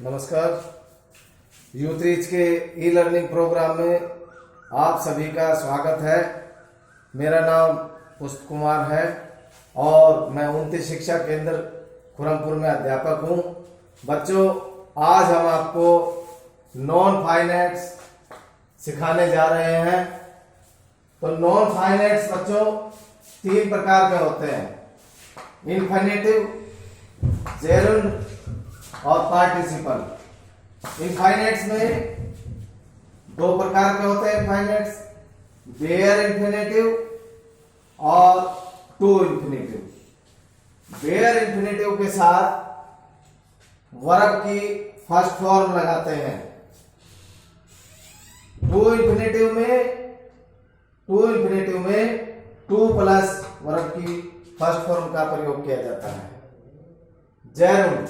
नमस्कार। यूथरीच के e learning programme में आप सभी का स्वागत है। मेरा नाम पुष्प कुमार है और मैं 29 शिक्षा केंद्र खुरमपुर में अध्यापक हूँ। बच्चों, आज हम आपको नॉन फाइनेट्स सिखाने जा रहे हैं। तो नॉन फाइनेट्स बच्चों 3 प्रकार के होते हैं: इन्फिनेटिव, जेरुंड और पार्टिसिपल। इनफाइनाइट्स में 2 प्रकार के होते हैं इनफाइनाइट्स, बेयर इन्फिनेटिव और टू इन्फिनेटिव। बेयर इन्फिनेटिव के साथ वर्ब की फर्स्ट फॉर्म लगाते हैं। टू इन्फिनेटिव में टू प्लस वर्ब की फर्स्ट फॉर्म का प्रयोग किया जाता है। जेरुंड,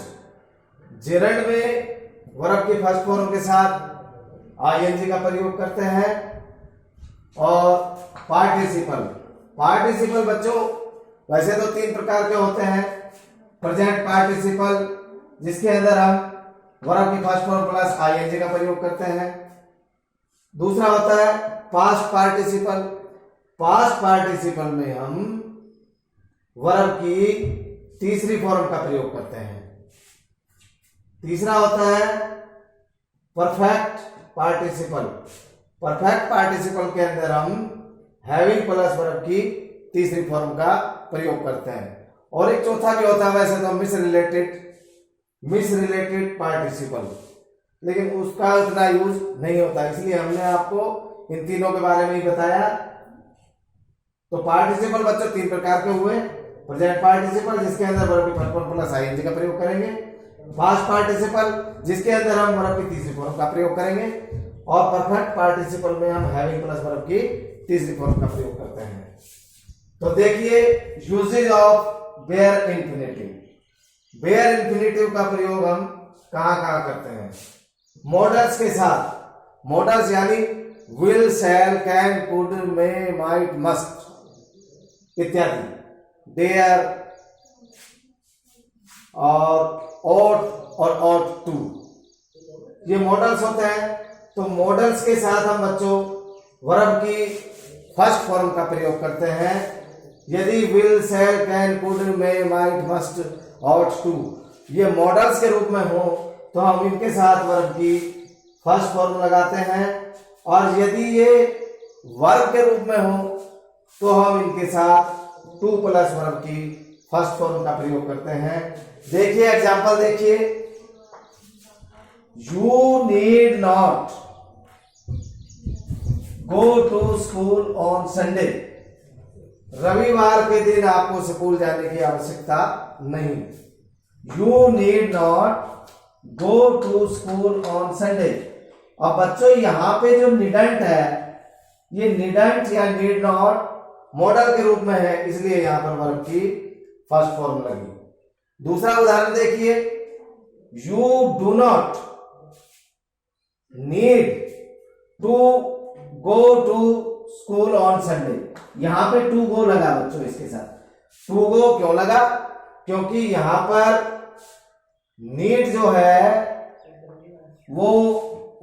जेरंड में वर्ब की फर्स्ट फॉर्म के साथ आईएनजी का प्रयोग करते हैं। और पार्टिसिपल, पार्टिसिपल बच्चों वैसे तो 3 प्रकार के होते हैं। प्रेजेंट पार्टिसिपल, जिसके अंदर हम वर्ब की फर्स्ट फॉर्म प्लस आईएनजी का प्रयोग करते हैं। दूसरा होता है पास्ट पार्टिसिपल। पास्ट पार्टिसिपल में हम वर्ब की तीसरी फॉर्म का प्रयोग करते हैं। तीसरा होता है परफेक्ट पार्टिसिपल। परफेक्ट पार्टिसिपल के अंदर हम हैविंग प्लस वर्ब की तीसरी फॉर्म का प्रयोग करते हैं। और एक चौथा भी होता है, वैसे तो मिस रिलेटेड पार्टिसिपल, लेकिन उसका उतना यूज नहीं होता, इसलिए हमने आपको इन तीनों के बारे में ही बताया। तो पार्टिसिपल बच्चों 3 प्रकार के हुए: प्रेजेंट पार्टिसिपल, जिसके अंदर वर्ब की फर्स्ट फॉर्म प्लस आईएनजी का प्रयोग करेंगे; पास्ट पार्टिसिपल, जिसके अंदर हम वर्ब की तीसरी फॉर्म का प्रयोग करेंगे; और परफेक्ट पार्टिसिपल में हम हैविंग प्लस वर्ब की तीसरी फॉर्म का प्रयोग करते हैं। तो देखिए usages of bare infinitive. Bare infinitive का प्रयोग हम कहां करते हैं? मॉडल्स के साथ। मॉडल्स यानी will, shall, can, could, may, might, must इत्यादि। डेयर और ought टू, ये मॉडल्स होते हैं। तो मॉडल्स के साथ हम बच्चों वर्ब की फर्स्ट फॉर्म का प्रयोग करते हैं। यदि will, shall, can, could, may, might, must, ought to ये मॉडल्स के रूप में हो तो हम इनके साथ वर्ब की फर्स्ट फॉर्म लगाते हैं। और यदि ये वर्ब के रूप में हो तो हम इनके साथ टू प्लस वर्ब की फर्स्ट फॉर्म का प्रयोग करते हैं। देखिए एग्जांपल देखिए। You need not go to school on Sunday. रविवार के दिन आपको स्कूल जाने की आवश्यकता नहीं। You need not go to school on Sunday. अब बच्चों यहां पे जो नीडंट है, ये नीडंट या नीड नॉट मॉडल के रूप में है, इसलिए यहां पर वर्ब की फर्स्ट फॉर्म लगी। दूसरा उदाहरण देखिए। You do not need to go to school on Sunday. यहां पे टू गो लगा बच्चों इसके साथ। टू गो क्यों लगा? क्योंकि यहां पर नीड जो है वो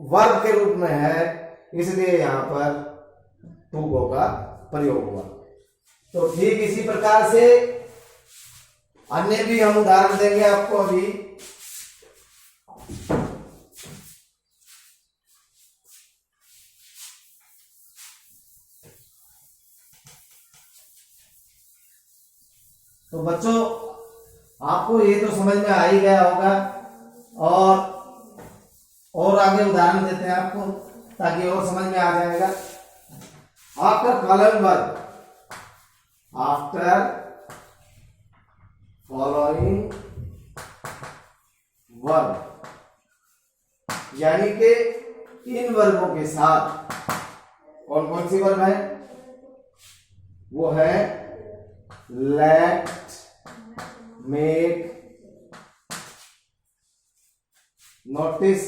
वर्ब के रूप में है, इसलिए यहां पर टू गो का प्रयोग हुआ। तो ठीक इसी प्रकार से अन्य भी हम उदाहरण देंगे आपको अभी। तो बच्चों आपको ये तो समझ में आ ही गया होगा, और आगे उदाहरण देते हैं आपको ताकि और समझ में आ जाएगा। After column verb, after following verb, यानी कि इन वर्बों के साथ कौन कौन सी वर्ब है? वो है लेट, मेक, नोटिस,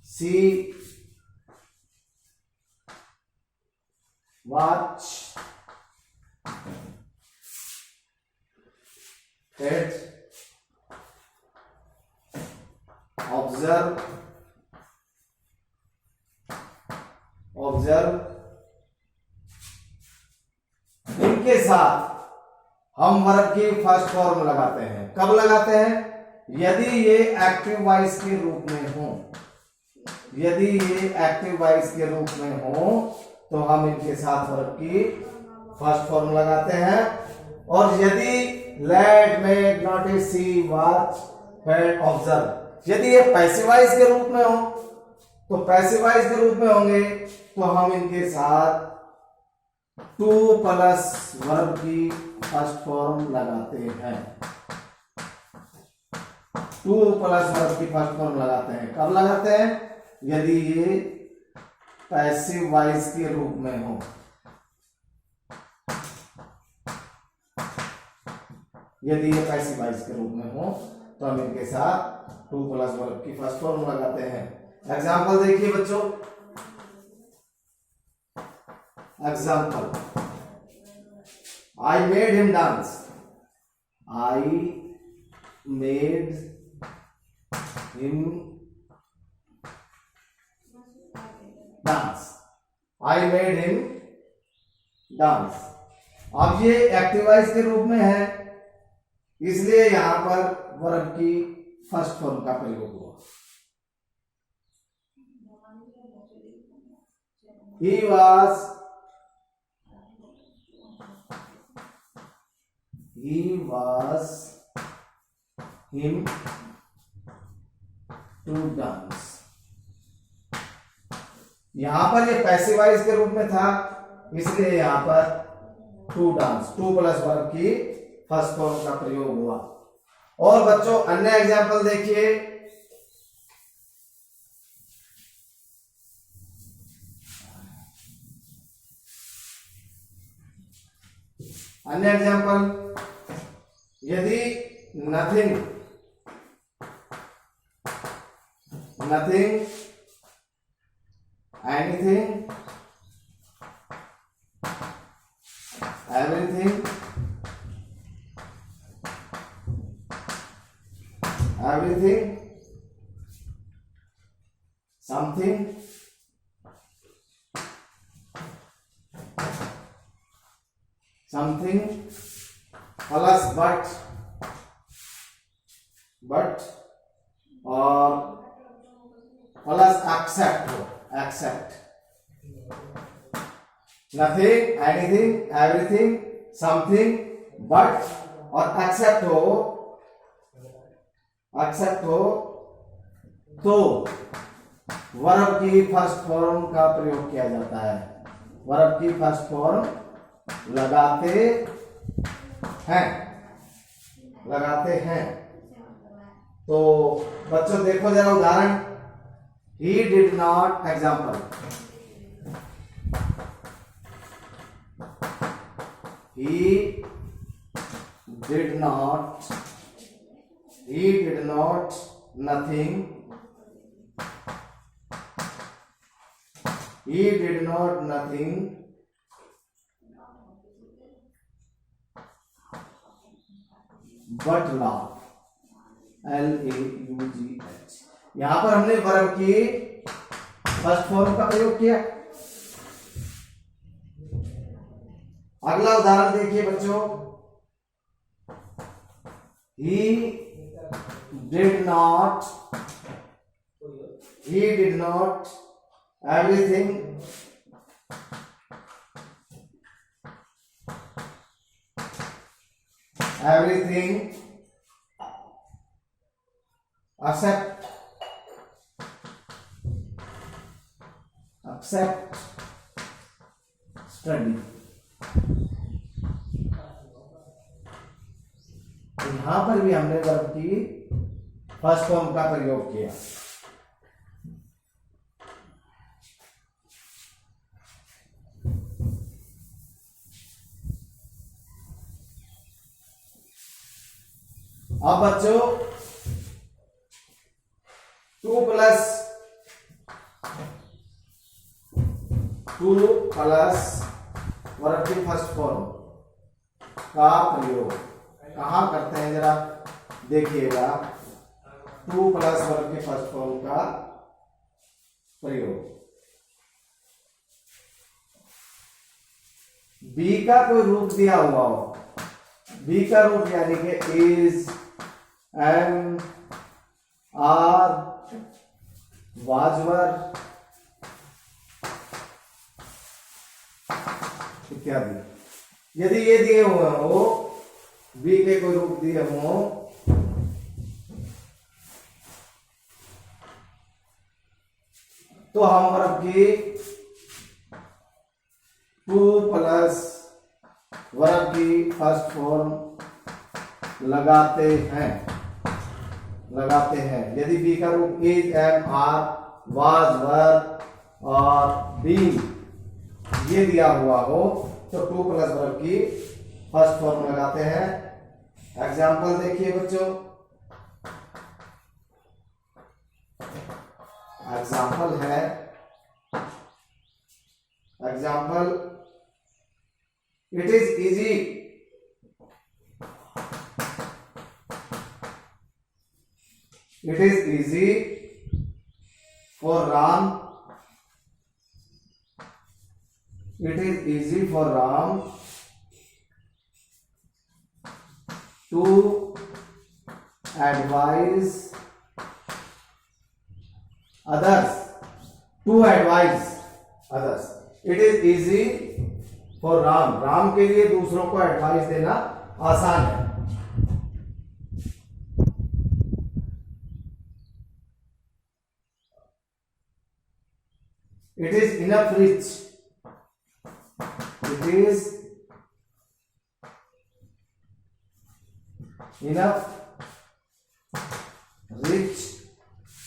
सी, वॉच, इनके साथ हम वर्ब की फर्स्ट फॉर्म लगाते हैं। कब लगाते हैं? यदि ये एक्टिव वॉइस के रूप में हो, यदि ये एक्टिव वॉइस के रूप में हो तो हम इनके साथ वर्ब की फर्स्ट फॉर्म लगाते हैं। और यदि लेट, मेक, नोटिस, सी, वॉच, फेड, ऑब्जर्व, यदि ये पैसिव वॉइस के रूप में हो तो पैसिव वॉइस के रूप में होंगे तो हम इनके साथ टू प्लस वर्ब की फर्स्ट फॉर्म लगाते हैं। टू प्लस वर्ब की फर्स्ट फॉर्म लगाते हैं। कब लगाते हैं? यदि ये पैसिव वॉइस के रूप में हो, यदि ये पैसिव वॉइस के रूप में हो तो हम इनके साथ टू प्लस वर्ब की फर्स्ट फॉर्म लगाते हैं। एग्जाम्पल देखिए बच्चों, example, I made him dance, I made him dance, I made him dance. अब ये एक्टिव वॉइस के रूप में है, इसलिए यहां पर वर्ब की फर्स्ट फॉर्म का प्रयोग हुआ। He was him to dance। यहां पर ये पैसिव वॉइस के रूप में था, इसलिए यहां पर to dance, to plus verb की फर्स्ट फॉर्म का प्रयोग हुआ। और बच्चों अन्य एग्जाम्पल देखिए, अन्य एग्जाम्पल, यदि nothing, nothing, anything, everything, everything, something, something plus but और plus except, except, nothing, anything, everything, something, but और except हो तो वर्ब की फर्स्ट फॉर्म का प्रयोग किया जाता है। वर्ब की फर्स्ट फॉर्म लगाते हैं, लगाते हैं। तो बच्चों देखो जरा उदाहरण, he did not, example, he did not, he did not, nothing, he did not, nothing, but laugh, LAUGH। यहां पर हमने वर्ब की फर्स्ट फॉर्म का प्रयोग किया। अगला उदाहरण देखिए बच्चों, he did not, everything, except study। यहां पर भी हमने वर्ब की फर्स्ट फॉर्म का प्रयोग किया। अब बच्चों टू प्लस वर्ब की फर्स्ट फॉर्म का प्रयोग कहां करते हैं जरा देखिएगा। टू प्लस वर्ब की फर्स्ट फॉर्म का प्रयोग बी का कोई रूप दिया हुआ हो, बी का रूप यानी कि इज, एम, आर, वाजवर इत्यादि, यदि ये दिए हुए हो, बी के कोई रूप दिए हो, तो हम वर्ब की 2 प्लस वर्ब की फर्स्ट फॉर्म लगाते हैं। यदि बी का रूप इज, एम, आर, वाज, वर और बीन ये दिया हुआ हो तो 2 प्लस वर्ब की फर्स्ट फॉर्म लगाते हैं। एग्जाम्पल देखिए बच्चों, एग्जाम्पल है, example, it is easy for Ram, it is easy for Ram to advise others, it is easy for Ram के लिए दूसरों को एडवाइस देना आसान है। It is enough rich, it is enough rich,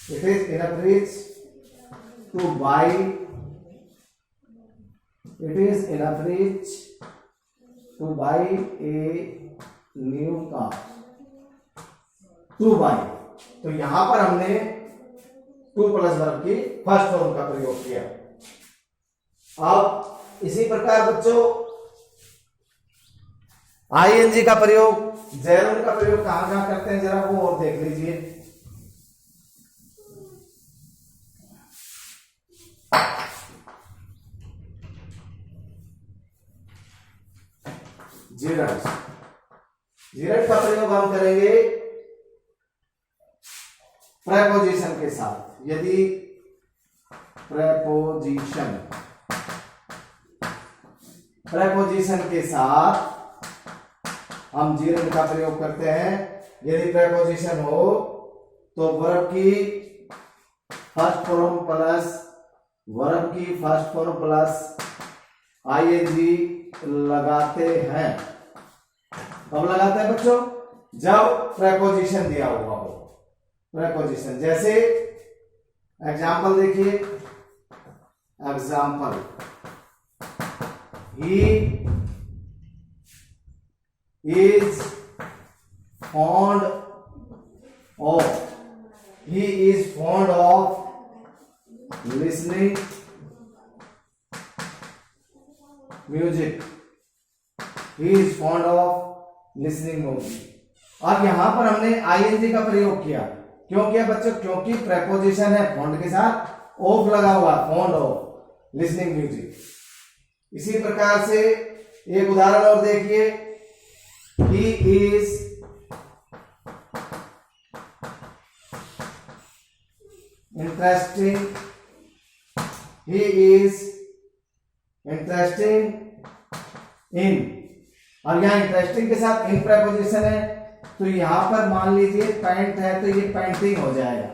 it is enough rich to buy, it is enough rich to buy a new car, to buy। तो यहां पर हमने 2 प्लस वर्ब की फर्स्ट फॉर्म का प्रयोग किया। अब इसी प्रकार बच्चों आईएनजी का प्रयोग, जैरुन का प्रयोग कहां कहां करते हैं जरा वो और देख लीजिए। जीरट का प्रयोग हम करेंगे प्रेपोजिशन के साथ। यदि प्रेपोजिशन के साथ हम जीरन का प्रयोग करते हैं, यदि प्रेपोजिशन हो तो वर्ब की फर्स्ट फॉर्म प्लस आईएनजी लगाते हैं। कब लगाते हैं बच्चों? जब प्रेपोजिशन दिया हुआ हो। प्रेपोजिशन जैसे एग्जाम्पल देखिए, example, he is fond of listening music, he is fond of listening music. अब यहां पर हमने आईएनजी का प्रयोग किया। क्यों किया बच्चों? क्योंकि प्रेपोजिशन है, फॉन्ड के साथ ऑफ लगा हुआ, फॉन्ड ऑफ लिसनिंग म्यूजिक। इसी प्रकार से एक उदाहरण और देखिए, ही इज इंटरेस्टिंग इन, और यहां इंटरेस्टिंग के साथ इन प्रेपोजिशन है, तो यहां पर मान लीजिए पेंट है तो ये पेंटिंग हो जाएगा।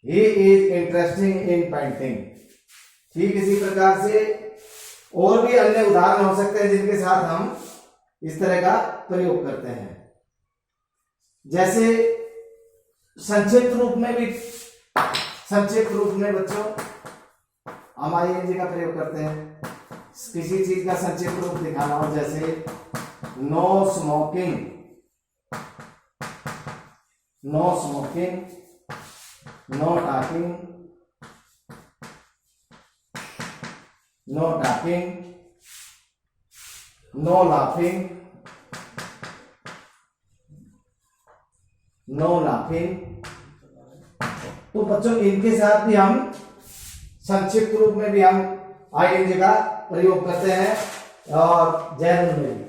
He is interesting in painting. ठीक इसी प्रकार से और भी अन्य उदाहरण हो सकते हैं जिनके साथ हम इस तरह का प्रयोग करते हैं। जैसे संक्षिप्त रूप में बच्चों हम आईएनजी का प्रयोग करते हैं। किसी चीज का संक्षिप्त रूप दिखाना हो, जैसे no smoking, no talking, no laughing. तो बच्चों इनके साथ भी हम संक्षिप्त रूप में भी हम आईएनजी का प्रयोग करते हैं। और जैरुंड में भी।